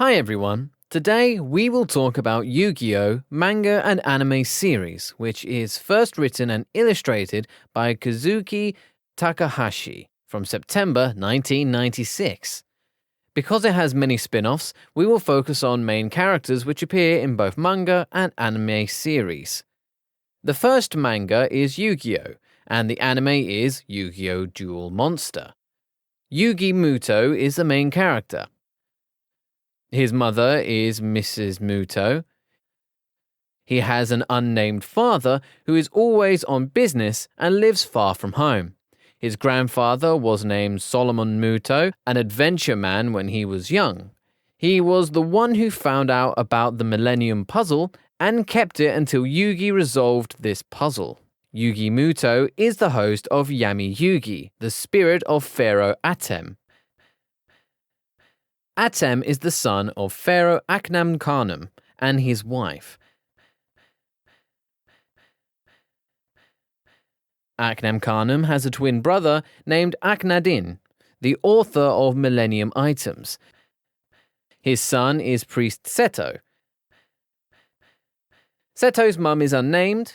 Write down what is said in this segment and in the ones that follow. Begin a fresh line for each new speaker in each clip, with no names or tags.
Hi everyone. Today we will talk about Yu-Gi-Oh! Manga and anime series, which is first written and illustrated by Kazuki Takahashi from September 1996. Because it has many spin-offs, we will focus on main characters which appear in both manga and anime series. The first manga is Yu-Gi-Oh! And the anime is Yu-Gi-Oh! Duel Monster. Yugi Muto is the main character. His mother is Mrs. Muto. He has an unnamed father who is always on business and lives far from home. His grandfather was named Solomon Muto, an adventure man when he was young. He was the one who found out about the Millennium Puzzle and kept it until Yugi resolved this puzzle. Yugi Muto is the host of Yami Yugi, the spirit of Pharaoh Atem. Atem is the son of Pharaoh Akhenaten and his wife. Akhenaten has a twin brother named Akhenaten, the author of Millennium Items. His son is Priest Seto. Seto's mum is unnamed.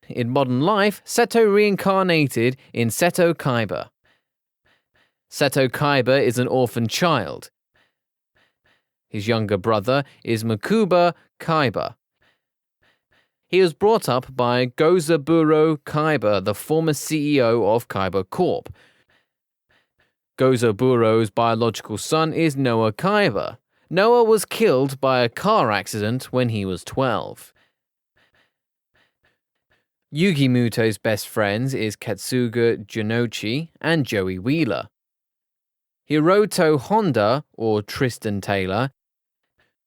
In modern life, Seto reincarnated in Seto Kaiba. Seto Kaiba is an orphan child. His younger brother is Makuba Kaiba. He was brought up by Gozaburo Kaiba, the former CEO of Kaiba Corp. Gozaburo's biological son is Noah Kaiba. Noah was killed by a car accident when he was 12. Yugi Muto's best friends is Katsuga Jinochi and Joey Wheeler. Hiroto Honda, or Tristan Taylor,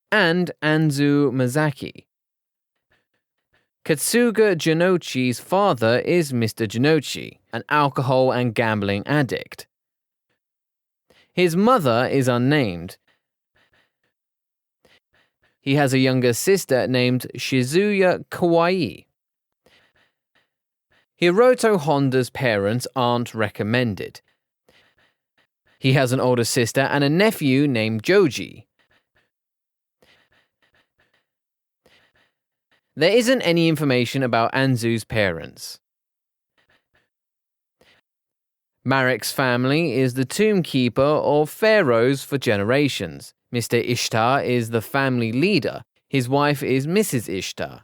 and Anzu Mazaki. Katsuga Jinochi's father is Mr. Jinochi, an alcohol and gambling addict. His mother is unnamed. He has a younger sister named Shizuya Kawaii. Hiroto Honda's parents aren't recommended. He has an older sister and a nephew named Joji. There isn't any information about Anzu's parents. Marek's family is the tomb keeper of pharaohs for generations. Mr. Ishtar is the family leader. His wife is Mrs. Ishtar.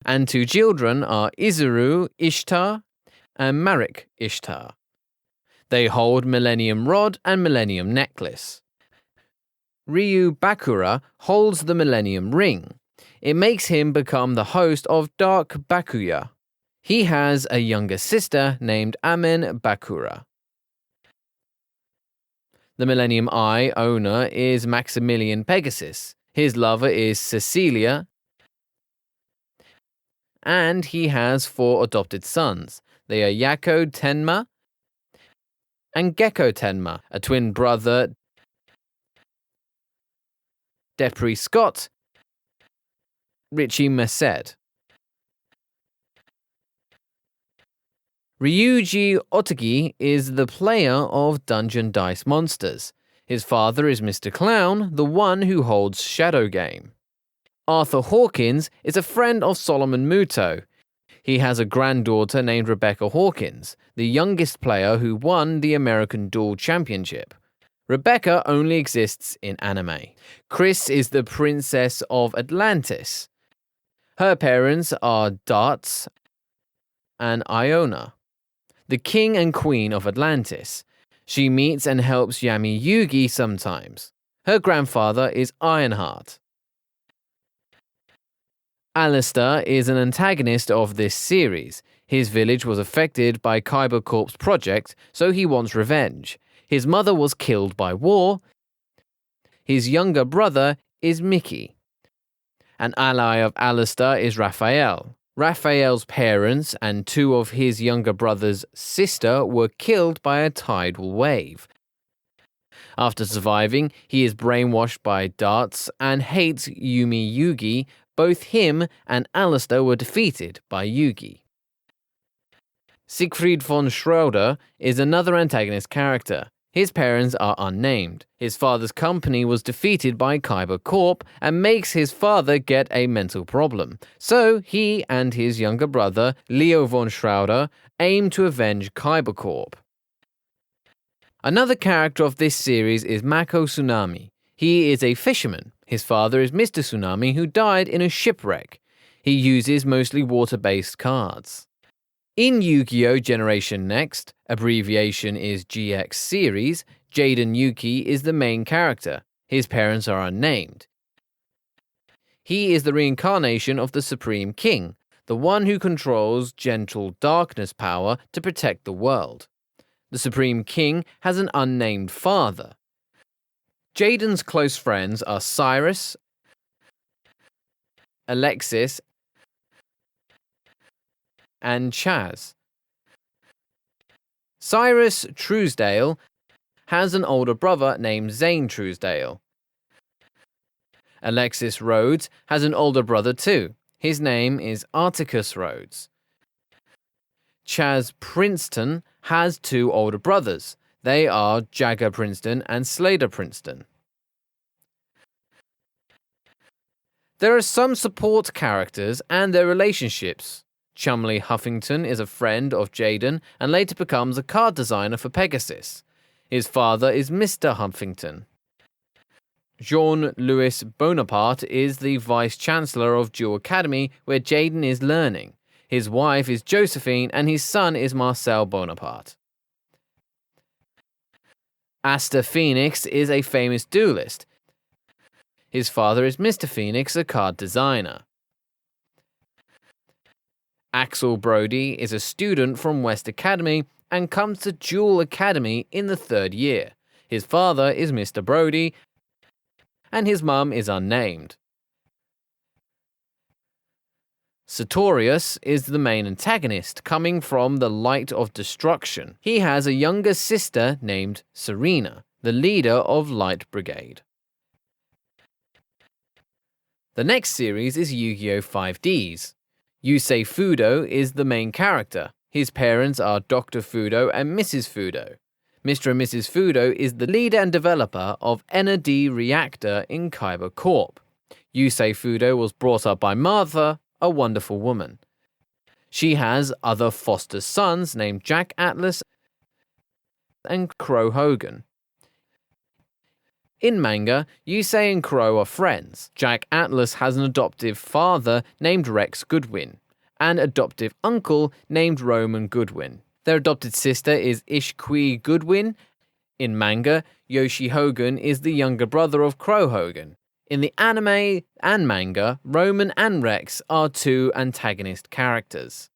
And two children are Izuru Ishtar and Marek Ishtar. They hold Millennium Rod and Millennium Necklace. Ryu Bakura holds the Millennium Ring. It makes him become the host of Dark Bakuya. He has a younger sister named Amen Bakura. The Millennium Eye owner is Maximilian Pegasus. His lover is Cecilia. And he has 4 adopted sons. They are Yako Tenma and Gecko Tenma, a twin brother, Depri Scott, Richie Merced. Ryuji Otagi is the player of Dungeon Dice Monsters. His father is Mr. Clown, the one who holds Shadow Game. Arthur Hawkins is a friend of Solomon Muto. He has a granddaughter named Rebecca Hawkins, the youngest player who won the American Duel Championship. Rebecca only exists in anime. Chris is the princess of Atlantis. Her parents are Darts and Iona, the king and queen of Atlantis. She meets and helps Yami Yugi sometimes. Her grandfather is Ironheart. Alistair is an antagonist of this series. His village was affected by Kaiba Corp's project, so he wants revenge. His mother was killed by war. His younger brother is Mickey. An ally of Alistair is Raphael. Raphael's parents and 2 of his younger brother's sister were killed by a tidal wave. After surviving, he is brainwashed by Darts and hates Yumi Yugi. Both him and Alistair were defeated by Yugi. Sigrid Von Schroeder is another antagonist character. His parents are unnamed. His father's company was defeated by Kyber Corp and makes his father get a mental problem. So he and his younger brother, Yugioh von Schroeder, aim to avenge Kyber Corp. Another character of this series is Mako Tsunami. He is a fisherman. His father is Mr. Tsunami, who died in a shipwreck. He uses mostly water-based cards. In Yu-Gi-Oh! Generation Next, abbreviation is GX series, Jaden Yuki is the main character. His parents are unnamed. He is the reincarnation of the Supreme King, the one who controls gentle darkness power to protect the world. The Supreme King has an unnamed father. Jaden's close friends are Cyrus, Alexis, and Chaz. Cyrus Truesdale has an older brother named Zane Truesdale. Alexis Rhodes has an older brother too. His name is Articus Rhodes. Chaz Princeton has two older brothers. They are Jagger Princeton and Slater Princeton. There are some support characters and their relationships. Chumley Huffington is a friend of Jaden and later becomes a card designer for Pegasus. His father is Mr. Huffington. Jean-Louis Bonaparte is the Vice-Chancellor of Jewel Academy where Jaden is learning. His wife is Josephine and his son is Marcel Bonaparte. Aster Phoenix is a famous duelist. His father is Mr. Phoenix, a card designer. Axel Brody is a student from West Academy and comes to Jewel Academy in the 3rd year. His father is Mr. Brody and his mum is unnamed. Sartorius is the main antagonist, coming from the Light of Destruction. He has a younger sister named Serena, the leader of Light Brigade. The next series is Yu-Gi-Oh! 5Ds. Yusei Fudo is the main character. His parents are Dr. Fudo and Mrs. Fudo. Mr. and Mrs. Fudo is the leader and developer of ND Reactor in Kyber Corp. Yusei Fudo was brought up by Martha, a wonderful woman. She has other foster sons named Jack Atlas and Crow Hogan. In manga, Yusei and Crow are friends. Jack Atlas has an adoptive father named Rex Goodwin, and adoptive uncle named Roman Goodwin. Their adopted sister is Ishqui Goodwin. In manga, Yoshi Hogan is the younger brother of Crow Hogan. In the anime and manga, Roman and Rex are two antagonist characters.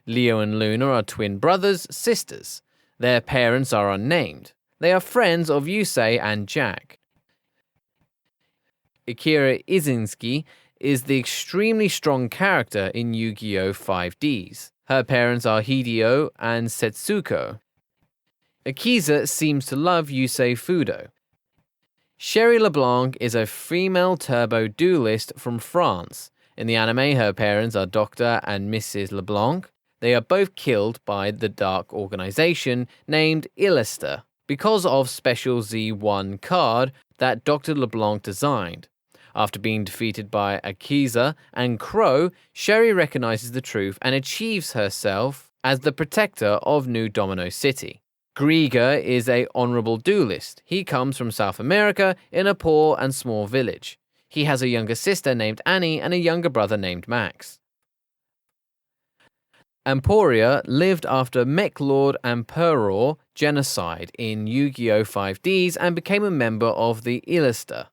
Leo and Luna are twin brothers/sisters. Their parents are unnamed. They are friends of Yusei and Jack. Akira Izinski is the extremely strong character in Yu-Gi-Oh! 5Ds. Her parents are Hideo and Setsuko. Akiza seems to love Yusei Fudo. Sherry Leblanc is a female turbo duelist from France. In the anime, her parents are Dr. and Mrs. Leblanc. They are both killed by the dark organization named Illister because of special Z1 card that Dr. Leblanc designed. After being defeated by Akiza and Crow, Sherry recognizes the truth and achieves herself as the protector of New Domino City. Grieger is an honorable duelist. He comes from South America in a poor and small village. He has a younger sister named Annie and a younger brother named Max. Emporia lived after Mechlord and Peror genocide in Yu-Gi-Oh! 5Ds and became a member of the Illister.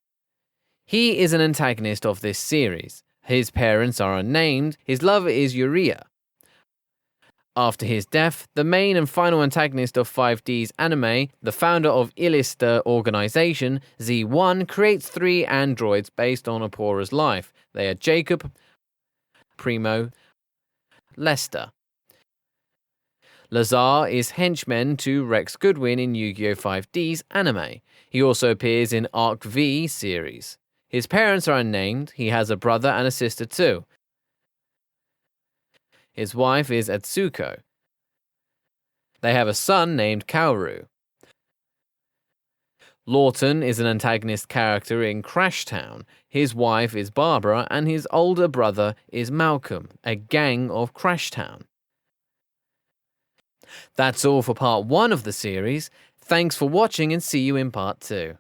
He is an antagonist of this series. His parents are unnamed. His lover is Uria. After his death, the main and final antagonist of 5D's anime, the founder of Illister organization, Z1, creates 3 androids based on Apora's life. They are Jacob, Primo, Lester. Lazar is henchman to Rex Goodwin in Yu-Gi-Oh! 5D's anime. He also appears in Arc V series. His parents are unnamed. He has a brother and a sister too. His wife is Atsuko. They have a son named Kaoru. Lawton is an antagonist character in Crashtown. His wife is Barbara and his older brother is Malcolm, a gang of Crashtown. That's all for part 1 of the series. Thanks for watching and see you in part 2.